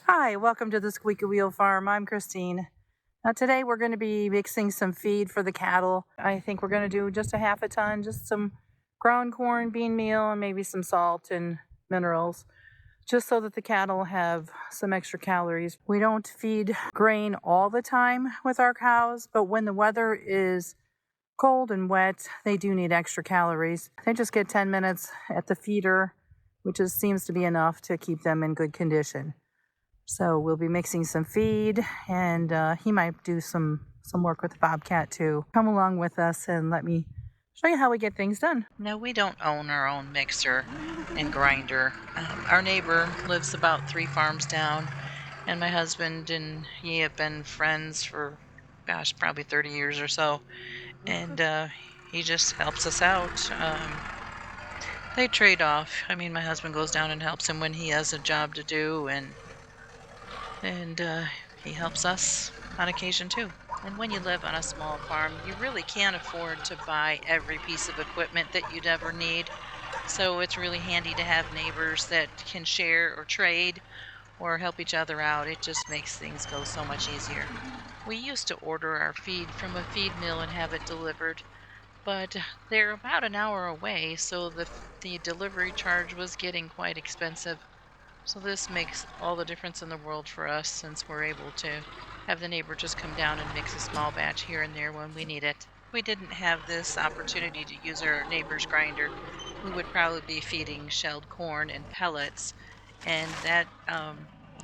Hi, welcome to the Squeaky Wheel Farm. I'm Christine. Now today we're going to be mixing some feed for the cattle. I think we're going to do just a half a ton, just some ground corn, bean meal, and maybe some salt and minerals, just so that the cattle have some extra calories. We don't feed grain all the time with our cows, but when the weather is cold and wet, they do need extra calories. They just get 10 minutes at the feeder, which seems to be enough to keep them in good condition. So we'll be mixing some feed, and he might do some work with the bobcat too. Come along with us and let me show you how we get things done. No, we don't own our own mixer and grinder. Our neighbor lives about 3 farms down, and my husband and he have been friends for, gosh, probably 30 years or so, and he just helps us out. They trade off. I mean, my husband goes down and helps him when he has a job to do, and he helps us on occasion too. And when you live on a small farm, you really can't afford to buy every piece of equipment that you'd ever need. So it's really handy to have neighbors that can share or trade or help each other out. It just makes things go so much easier. We used to order our feed from a feed mill and have it delivered, but they're about an hour away, so the delivery charge was getting quite expensive. So this makes all the difference in the world for us, since we're able to have the neighbor just come down and mix a small batch here and there when we need it. If we didn't have this opportunity to use our neighbor's grinder, we would probably be feeding shelled corn and pellets, and that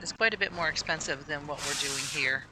is quite a bit more expensive than what we're doing here.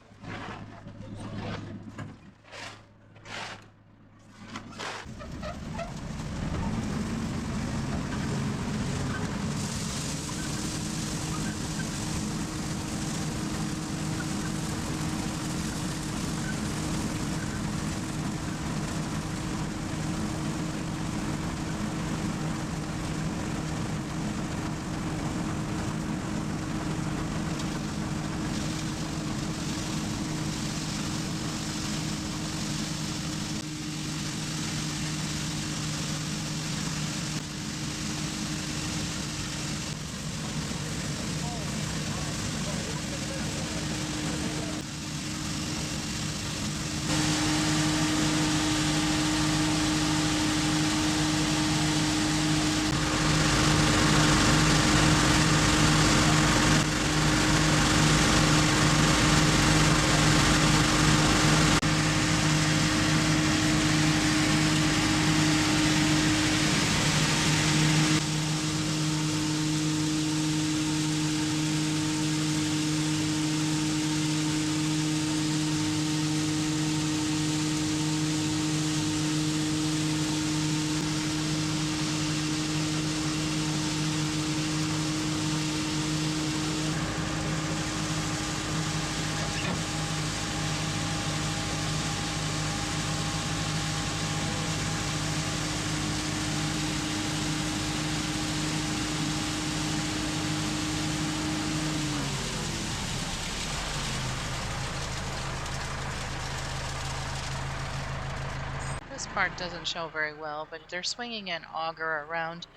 This part doesn't show very well, but they're swinging an auger around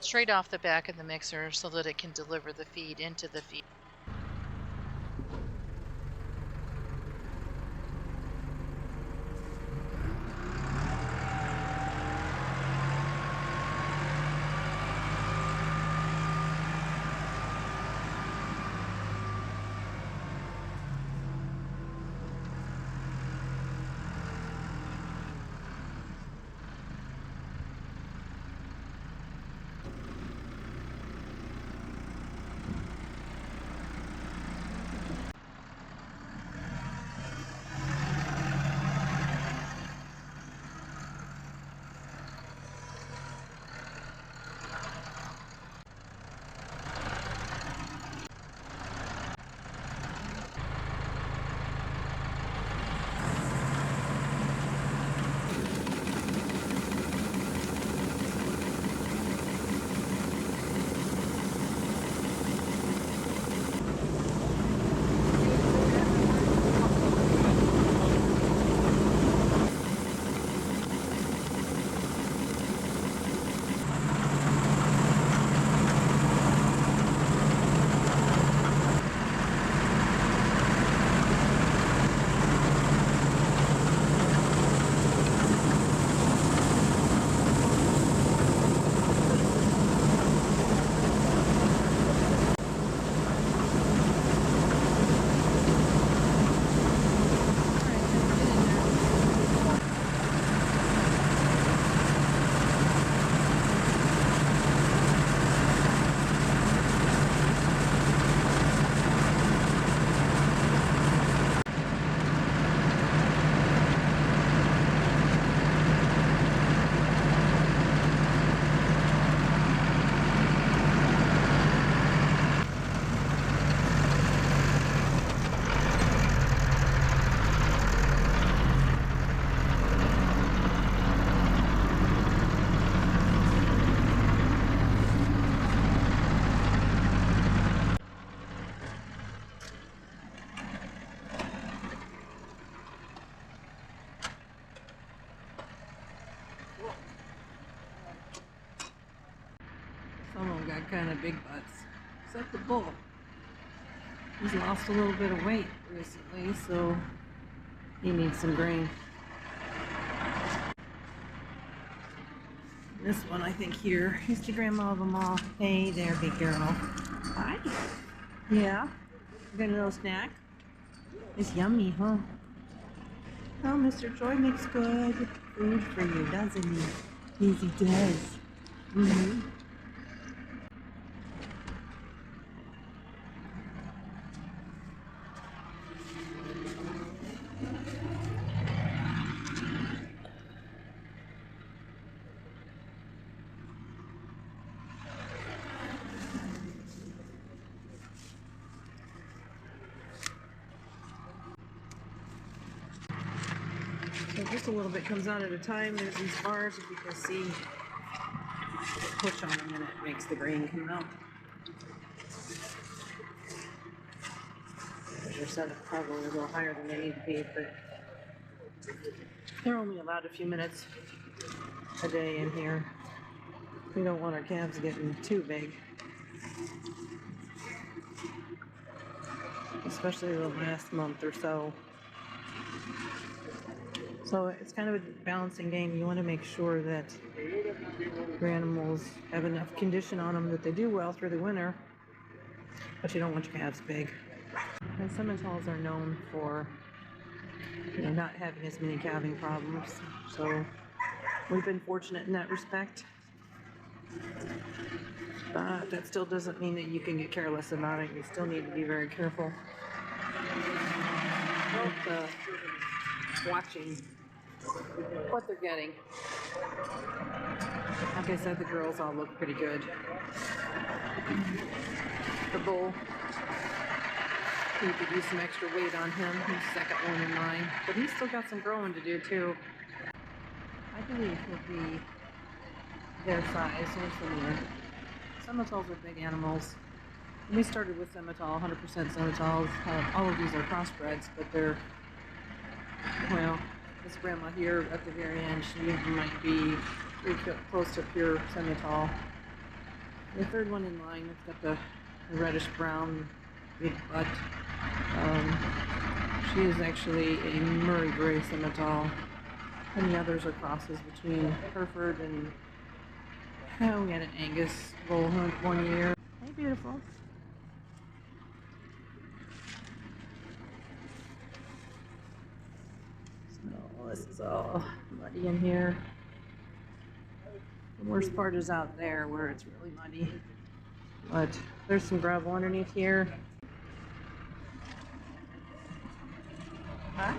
straight off the back of the mixer so that it can deliver the feed into the feed. kind of big butts. Except the bull. He's lost a little bit of weight recently, so he needs some grain. This one, I think, here is the grandma of them all. Hey there, big girl. Hi. Yeah? You got a little snack? It's yummy, huh? Oh, Mr. Joy makes good food for you, doesn't he? Yes, he does. Mm-hmm. So just a little bit comes out at a time. There's these bars, if you can see. Push on them and it makes the grain come out. They're set up probably a little higher than they need to be, but they're only allowed a few minutes a day in here. We don't want our calves getting too big, especially the last month or so. So it's kind of a balancing game. You want to make sure that your animals have enough condition on them that they do well through the winter, but you don't want your calves big. And Simmentals are known for, not having as many calving problems. So we've been fortunate in that respect. But that still doesn't mean that you can get careless about it. You still need to be very careful about watching what they're getting. Like I said, the girls all look pretty good. The bull, you could use some extra weight on him. He's the second one in line, but he's still got some growing to do too. I believe he'll be their size or similar. Simmentals are big animals. We started with Simmental, 100% Simmentals. All of these are crossbreds, but they're, well, this grandma here at the very end, she might be pretty close to pure Simmental. The third one in line, it's got the reddish brown big butt. She is actually a Murray Gray Simmental, and the others are crosses between Hereford and, we had an Angus bull hunt one year. Hey, beautiful. So this is all muddy in here. The worst part is out there where it's really muddy. But there's some gravel underneath here. Hi.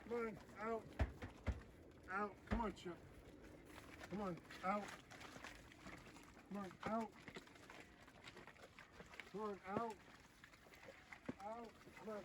Come on, out. Out. Come on, Chip. Come on, out. Come on, out. Come on, out. Out. Come on.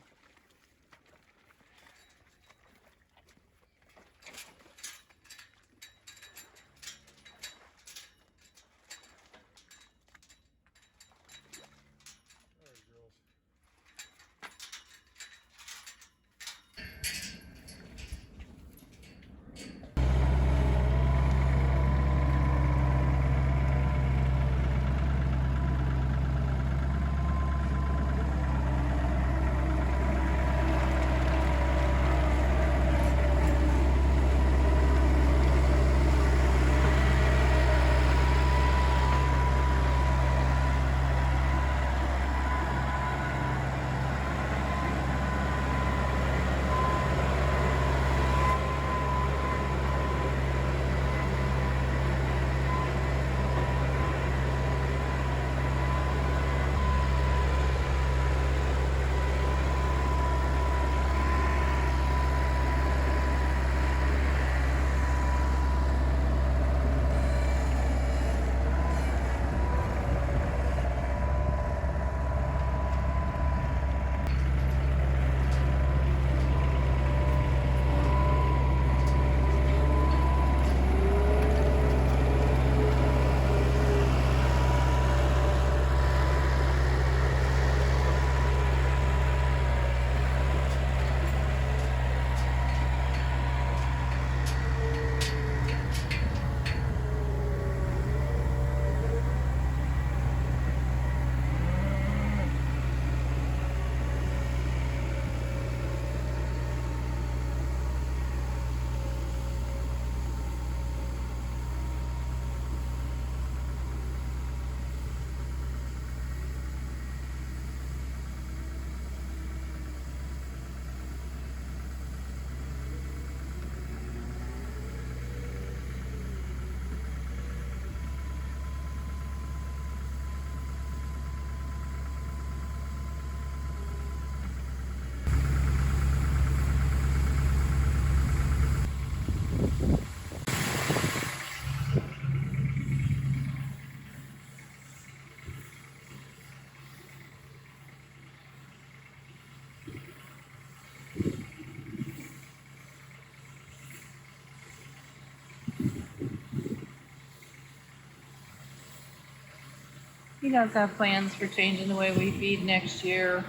He does have plans for changing the way we feed next year.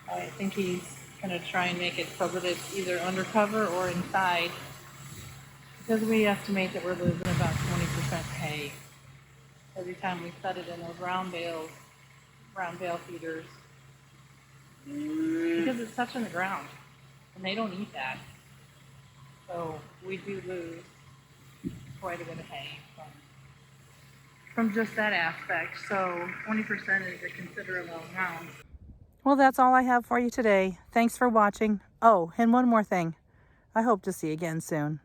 I think he's going to try and make it so that it's either undercover or inside, because we estimate that we're losing about 20% hay every time we set it in those round bale feeders, because it's touching the ground and they don't eat that. So we do lose quite a bit of hay from just that aspect. So 20% is a considerable amount. Well, that's all I have for you today. Thanks for watching. Oh, and one more thing. I hope to see you again soon.